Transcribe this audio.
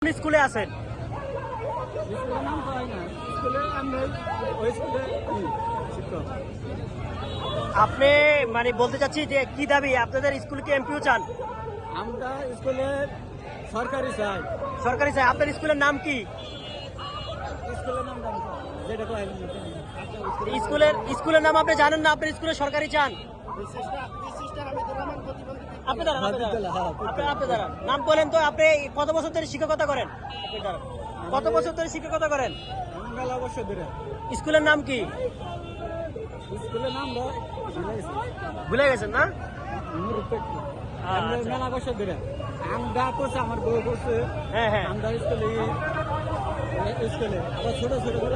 কোন স্কুলে আছেন? স্কুলের নাম হয় না, স্কুলে আমরা ওই স্কুলে শিক্ষক। আপনি মানে বলতে চাচ্ছি যে কি দাবি, আপনাদের স্কুলকে এমপিও চান? আমরা স্কুলে সরকারি চাই। সরকারি চাই। আপনার স্কুলের নাম কি? স্কুলের নাম জানি না, যেটা কয় স্কুলের নাম আপনি জানেন না, আপনার স্কুলে সরকারি চান? আপনি দাঁড়ান, আপনি দাঁড়ান। আপনি দাঁড়ান। নাম বলেন তো, আপনি কত বছর ধরে শিক্ষকতা করেন? আপনি দাঁড়ান। কত বছর ধরে শিক্ষকতা করেন? মেলা বছর ধরে। স্কুলের নাম কি? স্কুলের নাম ভুলে গেছেন না? আচ্ছা। মেলা বছর ধরে আমরা করছে, আমার বউ করছে। হ্যাঁ হ্যাঁ। আমরা স্কুলে আবার ছোট ছোট করে